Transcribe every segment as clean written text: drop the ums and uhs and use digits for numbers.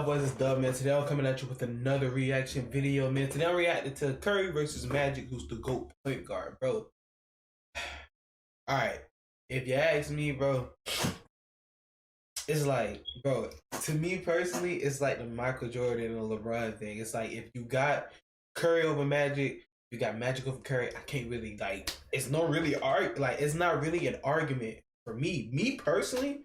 boys? It's Dub, man. Today I'm coming at you with another reaction video, man. Today I'm reacting to Curry versus Magic, who's the GOAT point guard, bro. Alright, if you ask me, bro, it's like, bro, to me personally, it's like the Michael Jordan and LeBron thing. It's like, if you got Curry over Magic, you got Magic over Curry, I can't really, like, it's not really, it's not really an argument for me. Me personally,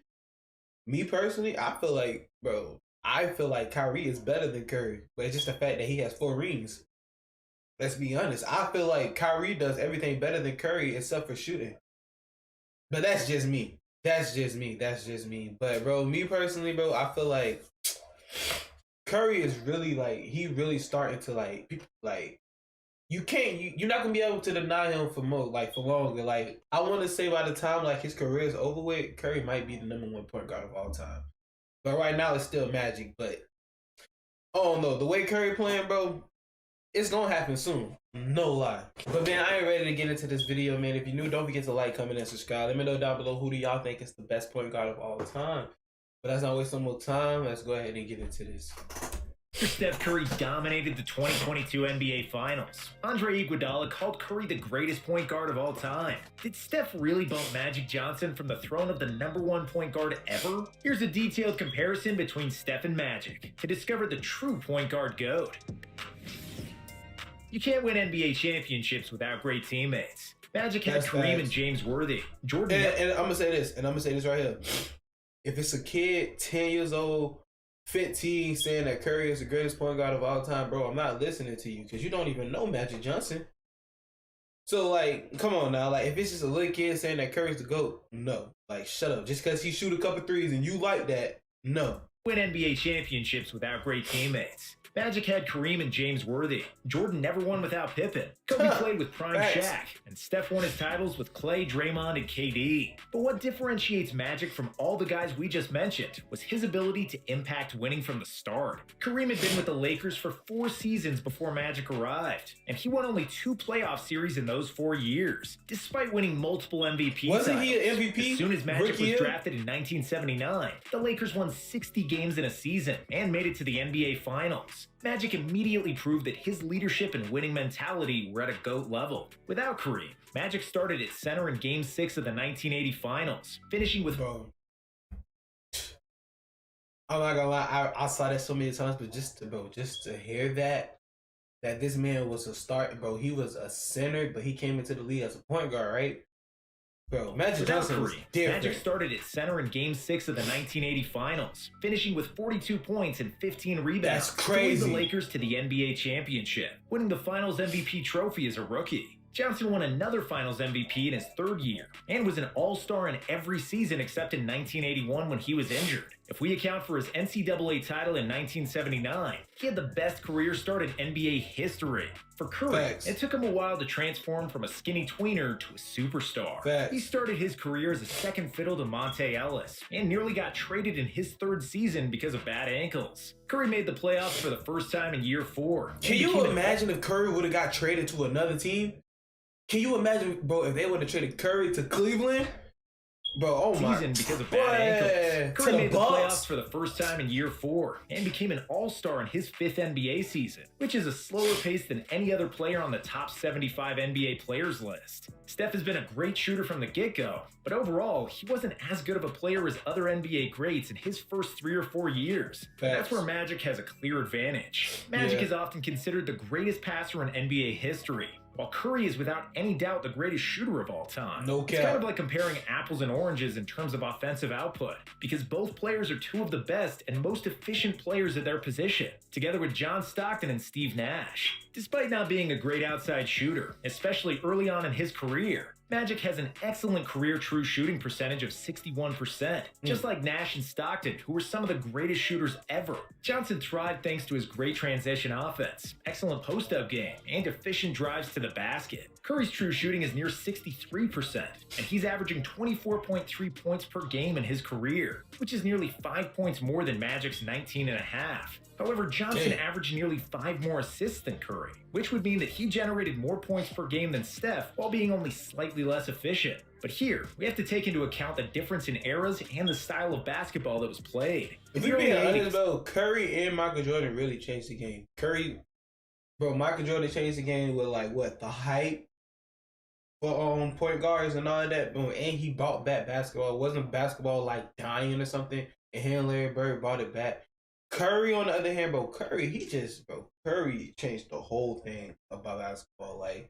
I feel like, bro, I feel like Kyrie is better than Curry, but it's just the fact that he has 4 rings. Let's be honest. I feel like Kyrie does everything better than Curry except for shooting. But that's just me. That's just me. But, bro, me personally, bro, I feel like Curry is really, like, he really starting to, like, people, like, you're not gonna be able to deny him for longer. Like, I want to say by the time, like, his career is over with, Curry might be the #1 point guard of all time. But right now, it's still Magic. But, oh no, the way Curry playing, bro, it's gonna happen soon. No lie. But, man, I ain't ready to get into this video, man. If you're new, don't forget to like, comment, and subscribe. Let me know down below, who do y'all think is the best point guard of all time. But let's not waste no more time. Let's go ahead and get into this. Steph Curry dominated the 2022 NBA Finals. Andre Iguodala called Curry the greatest point guard of all time. Did Steph really bump Magic Johnson from the throne of the #1 point guard ever? Here's a detailed comparison between Steph and Magic to discover the true point guard GOAT. You can't win NBA championships without great teammates. Magic had Kareem and James Worthy. Jordan. And I'm gonna say this, right here. If it's a kid, 10 years old, 15, saying that Curry is the greatest point guard of all time, bro, I'm not listening to you because you don't even know Magic Johnson. So, like, come on now. Like, if it's just a little kid saying that Curry's the GOAT, no. Like, shut up. Just because he shoot a couple threes and you like that, no. Win NBA championships without great teammates. Magic had Kareem and James Worthy. Jordan never won without Pippen. Kobe played with prime Shaq. And Steph won his titles with Clay, Draymond, and KD. But what differentiates Magic from all the guys we just mentioned was his ability to impact winning from the start. Kareem had been with the Lakers for 4 seasons before Magic arrived. And he won only 2 playoff series in those 4 years, despite winning multiple MVP titles. Wasn't he an MVP? As soon as Magic was drafted in 1979, the Lakers won 60 games in a season and made it to the NBA Finals. Magic immediately proved that his leadership and winning mentality were at a GOAT level. Without Kareem, Magic started at center in Game 6 of the 1980 Finals, finishing with... Bro, I'm not gonna lie, I saw that so many times, but just to hear that this man was a start, bro, he was a center, but he came into the league as a point guard, right? Bro, Magic Johnson was different. Magic started at center in Game 6 of the 1980 Finals, finishing with 42 points and 15 rebounds. That's crazy. To lead the Lakers to the NBA championship, winning the Finals MVP trophy as a rookie. Johnson won another Finals MVP in his 3rd year, and was an all-star in every season except in 1981 when he was injured. If we account for his NCAA title in 1979, he had the best career start in NBA history. For Curry, it took him a while to transform from a skinny tweener to a superstar. He started his career as a second fiddle to Monte Ellis, and nearly got traded in his 3rd season because of bad ankles. Curry made the playoffs for the first time in year 4. Can you imagine if Curry would have got traded to another team? Can you imagine, bro, if they would have traded Curry to Cleveland? Bro, oh my. Because of bad ankles. Curry made the playoffs for the first time in year 4 and became an all-star in his 5th NBA season, which is a slower pace than any other player on the top 75 NBA players list. Steph has been a great shooter from the get-go, but overall, he wasn't as good of a player as other NBA greats in his first 3 or 4 years. That's where Magic has a clear advantage. Magic is often considered the greatest passer in NBA history, while Curry is without any doubt the greatest shooter of all time. No cap. It's kind of like comparing apples and oranges in terms of offensive output, because both players are 2 of the best and most efficient players at their position, together with John Stockton and Steve Nash. Despite not being a great outside shooter, especially early on in his career, Magic has an excellent career true shooting percentage of 61%, just like Nash and Stockton, who were some of the greatest shooters ever. Johnson thrived thanks to his great transition offense, excellent post-up game, and efficient drives to the basket. Curry's true shooting is near 63%, and he's averaging 24.3 points per game in his career, which is nearly 5 points more than Magic's 19.5. However, Johnson averaged nearly 5 more assists than Curry, which would mean that he generated more points per game than Steph while being only slightly less efficient. But here, we have to take into account the difference in eras and the style of basketball that was played. If you're being honest, bro, Curry and Michael Jordan really changed the game. Michael Jordan changed the game with like what the hype for point guards and all that. And he brought back basketball. It wasn't basketball like dying or something. And him and Larry Bird brought it back. Curry, on the other hand, Curry changed the whole thing about basketball. Like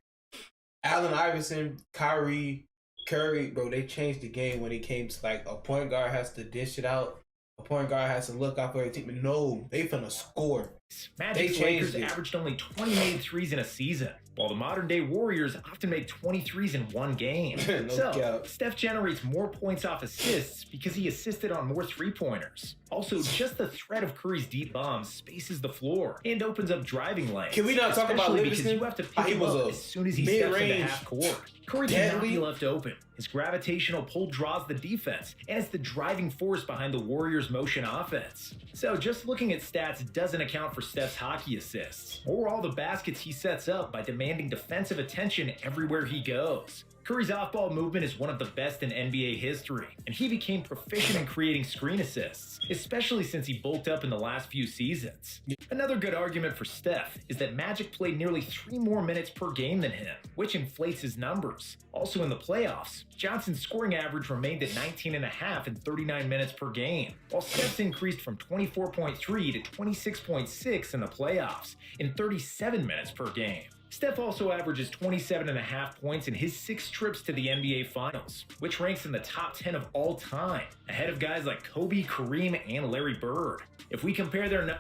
Allen Iverson, Kyrie, Curry, bro, they changed the game when it came to like a point guard has to dish it out. A point guard has to look out for a team. No, they finna score. Magic's Lakers averaged only 20 made threes in a season, while the modern-day Warriors often make 20 threes in one game. Steph generates more points off assists because he assisted on more three-pointers. Also, just the threat of Curry's deep bombs spaces the floor and opens up driving lanes. Can we not talk about Livingston? Because you have to pick him up as soon as he steps into half court. Curry cannot be left open. His gravitational pull draws the defense, and it's the driving force behind the Warriors' motion offense. So just looking at stats doesn't account for Steph's hockey assists, or all the baskets he sets up by demanding defensive attention everywhere he goes. Curry's off-ball movement is one of the best in NBA history, and he became proficient in creating screen assists, especially since he bulked up in the last few seasons. Another good argument for Steph is that Magic played nearly 3 more minutes per game than him, which inflates his numbers. Also in the playoffs, Johnson's scoring average remained at 19.5 in 39 minutes per game, while Steph's increased from 24.3 to 26.6 in the playoffs in 37 minutes per game. Steph also averages 27.5 points in his 6 trips to the NBA Finals, which ranks in the top 10 of all time, ahead of guys like Kobe, Kareem, and Larry Bird. If we compare their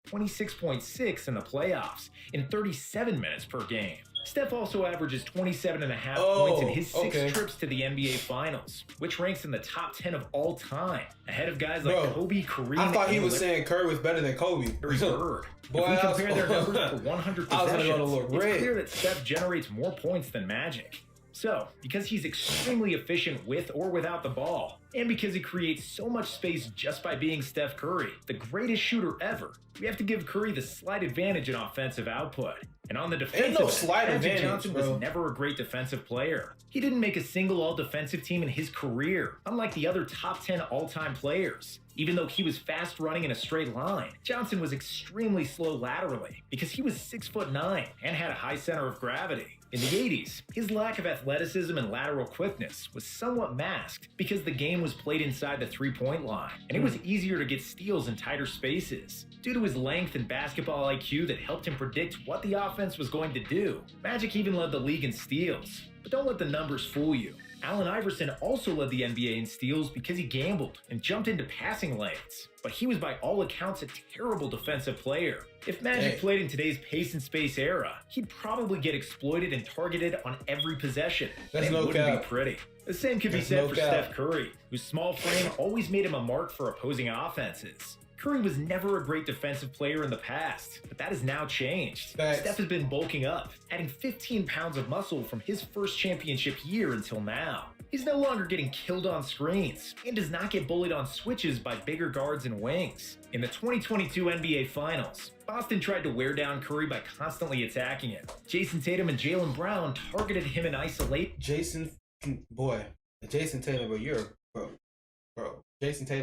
26.6 in the playoffs in 37 minutes per game. Steph also averages 27.5 points in his 6 trips to the NBA Finals, which ranks in the top 10 of all time, ahead of guys like Kobe, Kareem, I thought he was saying Curry was better than Kobe. Bird. If we compare their numbers for 100 possessions, it's clear that Steph generates more points than Magic. So, because he's extremely efficient with or without the ball, and because he creates so much space just by being Steph Curry, the greatest shooter ever, we have to give Curry the slight advantage in offensive output. And on the defensive end, Magic Johnson was never a great defensive player. He didn't make a single all-defensive team in his career, unlike the other top 10 all-time players. Even though he was fast running in a straight line, Johnson was extremely slow laterally because he was 6'9" and had a high center of gravity. In the 80s, his lack of athleticism and lateral quickness was somewhat masked because the game was played inside the three-point line, and it was easier to get steals in tighter spaces. Due to his length and basketball IQ that helped him predict what the offense was going to do, Magic even led the league in steals. But don't let the numbers fool you. Allen Iverson also led the NBA in steals because he gambled and jumped into passing lanes. But he was by all accounts a terrible defensive player. If Magic played in today's pace and space era, he'd probably get exploited and targeted on every possession. That's and it wouldn't be pretty. The same could be said for Steph Curry, whose small frame always made him a mark for opposing offenses. Curry was never a great defensive player in the past, but that has now changed. Steph has been bulking up, adding 15 pounds of muscle from his first championship year until now. He's no longer getting killed on screens, and does not get bullied on switches by bigger guards and wings. In the 2022 NBA Finals, Boston tried to wear down Curry by constantly attacking him. Jason Tatum and Jaylen Brown targeted him in isolation. Jason Tatum, bro, Jason Tatum,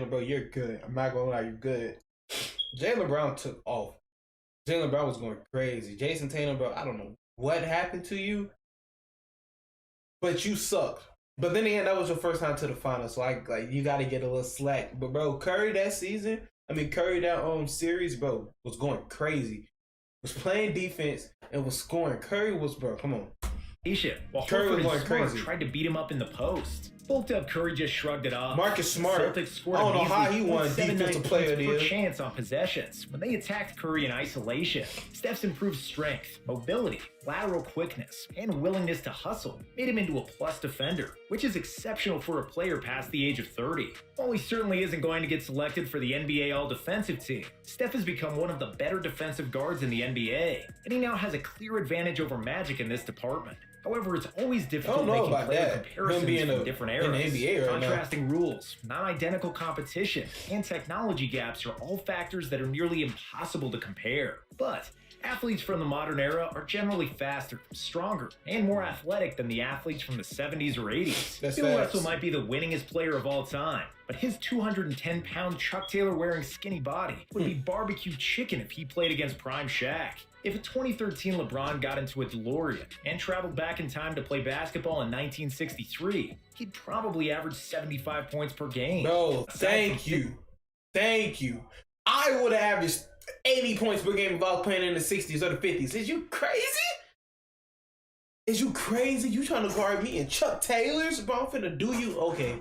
bro, you're good. I'm not gonna lie, you're good. Jaylen Brown took off. Jaylen Brown was going crazy. Jason Tatum, bro, I don't know what happened to you, but you sucked. But then again, that was your first time to the finals, so like you got to get a little slack. But bro, Curry that series, bro, was going crazy. Was playing defense and was scoring. Curry was, bro, come on. While Curry was going crazy. Tried to beat him up in the post. Bulked up Curry just shrugged it off. Marcus Smart, Celtics scored I don't know how he won defensive player of the year. Chance on possessions when they attacked Curry in isolation. Steph's improved strength, mobility, lateral quickness, and willingness to hustle made him into a plus defender, which is exceptional for a player past the age of 30. While he certainly isn't going to get selected for the NBA All-Defensive team, Steph has become one of the better defensive guards in the NBA, and he now has a clear advantage over Magic in this department. However, it's always I difficult don't know making about player that. Him comparisons being from different eras. in the NBA right now. Contrasting rules, non-identical competition, and technology gaps are all factors that are nearly impossible to compare. But athletes from the modern era are generally faster, stronger, and more athletic than the athletes from the 70s or 80s. That's Bill facts. Russell might be the winningest player of all time, but his 210-pound Chuck Taylor-wearing skinny body would be barbecue chicken if he played against prime Shaq. If a 2013 LeBron got into a DeLorean and traveled back in time to play basketball in 1963, he'd probably average 75 points per game. Bro, Aside thank from- you. Thank you. I would have averaged 80 points per game if I was playing in the 60s or the 50s. Is you crazy? Is you crazy? You trying to guard me and Chuck Taylor's? Bro, I'm finna do you. Okay.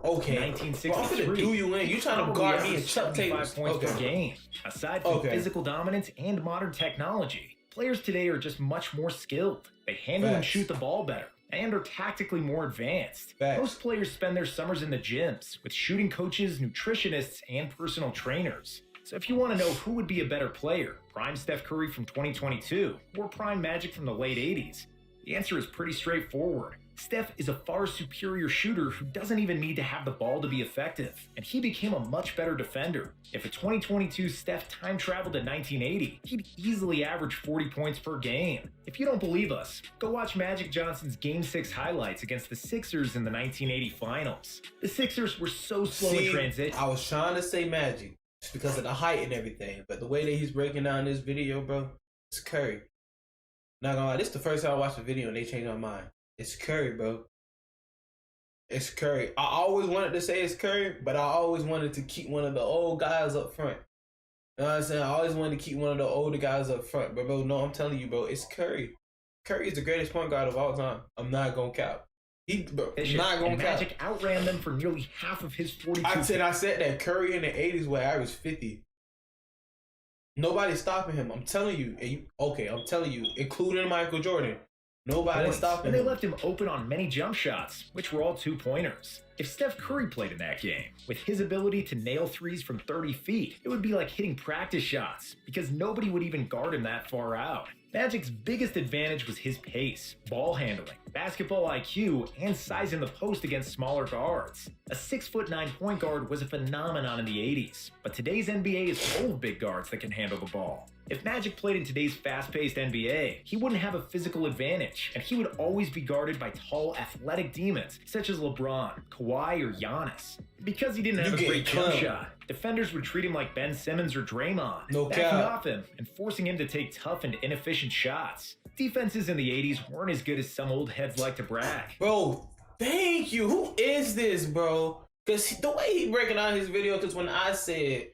Okay. Bro, I'm 1963. finna do you in. You trying to Probably guard me and averaged Chuck 75 Taylor's? points per Okay. game. Aside from Okay. physical dominance and modern technology, players today are just much more skilled. They handle and Facts. shoot the ball better and are tactically more advanced. Facts. Most players spend their summers in the gyms with shooting coaches, nutritionists, and personal trainers. So if you want to know who would be a better player, prime Steph Curry from 2022 or prime Magic from the late 80s, the answer is pretty straightforward. Steph is a far superior shooter who doesn't even need to have the ball to be effective, and he became a much better defender. If a 2022 Steph time traveled to 1980, he'd easily average 40 points per game. If you don't believe us, go watch Magic Johnson's Game 6 highlights against the Sixers in the 1980 finals. The Sixers were so slow in transit. I was trying to say Magic just because of the height and everything, but the way that he's breaking down this video, bro, it's Curry. Not gonna lie, this is the first time I watched the video and they changed my mind. It's Curry, bro. It's Curry. I always wanted to say it's Curry, but I always wanted to keep one of the old guys up front. You know what I'm saying? I always wanted to keep one of the older guys up front. But, bro, no, I'm telling you, bro, it's Curry. Curry is the greatest point guard of all time. I'm not gonna cap. I'm not gonna and cap. Magic outran them for nearly half of his 42. I said that Curry in the 80s would average 50. Nobody's stopping him. I'm telling you. I'm telling you, including Michael Jordan. Nobody's points, stopping and they him. left him open on many jump shots, which were all two-pointers. If Steph Curry played in that game, with his ability to nail threes from 30 feet, it would be like hitting practice shots, because nobody would even guard him that far out. Magic's biggest advantage was his pace, ball handling, basketball IQ, and size in the post against smaller guards. A 6'9" point guard was a phenomenon in the 80s, but today's NBA is full of big guards that can handle the ball. If Magic played in today's fast-paced NBA, he wouldn't have a physical advantage, and he would always be guarded by tall, athletic demons such as LeBron, Kawhi, or Giannis. Because he didn't have a great jump shot, defenders would treat him like Ben Simmons or Draymond, No backing cap. off him and forcing him to take tough and inefficient shots. Defenses in the 80s weren't as good as some old heads like to brag. Bro, thank you. Who is this, bro? Because the way he breaking down his video, because when I say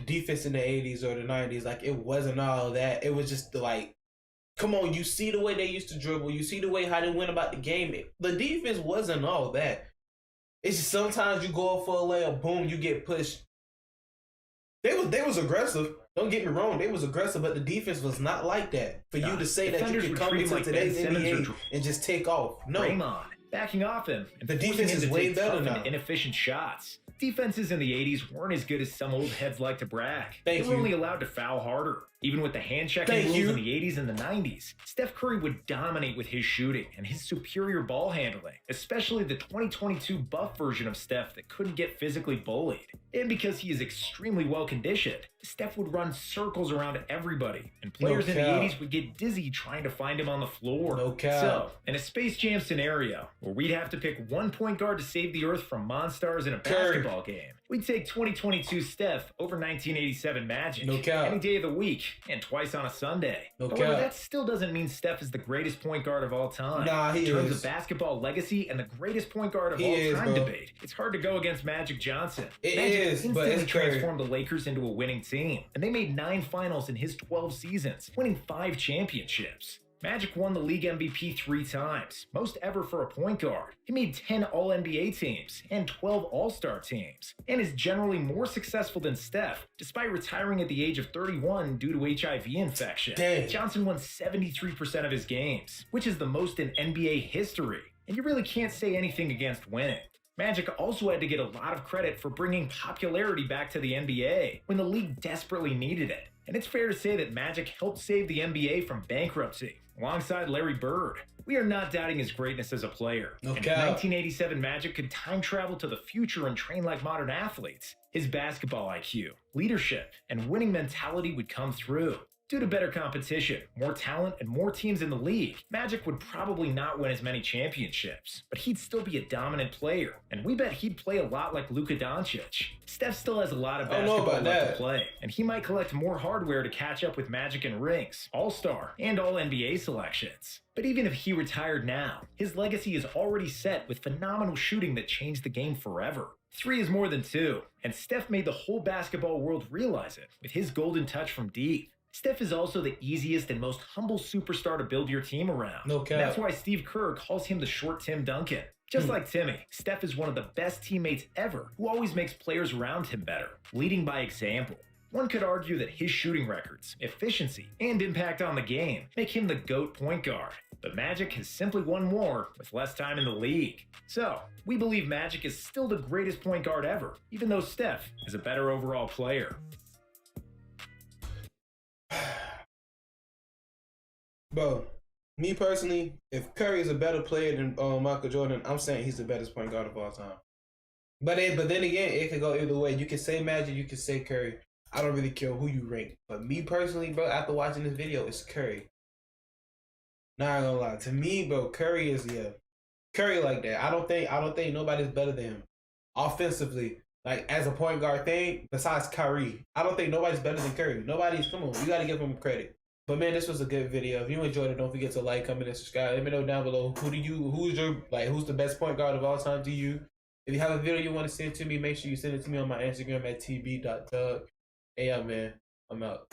defense in the 80s or the 90s, like, it wasn't all that. It was just like, come on, you see the way they used to dribble. You see the way how they went about the game. The defense wasn't all that. It's just sometimes you go up for a layup, boom, you get pushed. They was aggressive. Don't get me wrong, they was aggressive, but the defense was not like that. For you to say that you defenders can would come treat him into like today's Ben Simmons NBA or and just take off. No. Draymond, backing off him and The forcing defense him is to way take better tough now. and inefficient shots. Defenses in the 80s weren't as good as some old heads like to brag. Thank they were you. only allowed to foul harder. Even with the hand-checking Thank rules you. in the 80s and the 90s, Steph Curry would dominate with his shooting and his superior ball handling, especially the 2022 buff version of Steph that couldn't get physically bullied. And because he is extremely well-conditioned, Steph would run circles around everybody, and players in the cap. 80s would get dizzy trying to find him on the floor. No cap. So, in a Space Jam scenario, where we'd have to pick one point guard to save the Earth from monsters in a Curry. basketball game, we'd take 2022 Steph over 1987 Magic. No cap. Any day of the week, and twice on a Sunday. No However, cap. that still doesn't mean Steph is the greatest point guard of all time. Nah, he In terms is. of basketball legacy and the greatest point guard of He all is, time bro. debate, it's hard to go against Magic Johnson. It Magic is, but instantly it's Curry. transformed the Lakers into a winning team, and they made 9 finals in his 12 seasons, winning 5 championships. Magic won the league MVP 3 times, most ever for a point guard. He made 10 All-NBA teams and 12 All-Star teams, and is generally more successful than Steph, despite retiring at the age of 31 due to HIV infection. Dang. Johnson won 73% of his games, which is the most in NBA history, and you really can't say anything against winning. Magic also had to get a lot of credit for bringing popularity back to the NBA when the league desperately needed it. and it's fair to say that Magic helped save the NBA from bankruptcy, alongside Larry Bird. We are not doubting his greatness as a player. No And if cap. 1987 Magic could time travel to the future and train like modern athletes, his basketball IQ, leadership, and winning mentality would come through. Due to better competition, more talent, and more teams in the league, Magic would probably not win as many championships, but he'd still be a dominant player, and we bet he'd play a lot like Luka Doncic. Steph still has a lot of I don't know basketball about left that. to play, and he might collect more hardware to catch up with Magic and rings, All-Star, and All-NBA selections. But even if he retired now, his legacy is already set with phenomenal shooting that changed the game forever. 3 is more than 2, and Steph made the whole basketball world realize it with his golden touch from deep. Steph is also the easiest and most humble superstar to build your team around. No cap. And that's why Steve Kerr calls him the short Tim Duncan. Just like Timmy, Steph is one of the best teammates ever who always makes players around him better, leading by example. One could argue that his shooting records, efficiency, and impact on the game make him the GOAT point guard. But Magic has simply won more with less time in the league. So, we believe Magic is still the greatest point guard ever, even though Steph is a better overall player. Bro, me personally, if Curry is a better player than Michael Jordan, I'm saying he's the best point guard of all time. But then again, it could go either way. You can say Magic, you can say Curry. I don't really care who you rank. But me personally, bro, after watching this video, it's Curry. Not gonna lie. To me, bro, Curry is Curry like that. I don't think nobody's better than him. Offensively. Like as a point guard thing, besides Kyrie. I don't think nobody's better than Curry. Come on, you gotta give him credit. But man, this was a good video. If you enjoyed it, don't forget to like, comment, and subscribe. Let me know down below who's the best point guard of all time to you. If you have a video you want to send to me, make sure you send it to me on my Instagram at tb.tug. Hey, yeah, man, I'm out.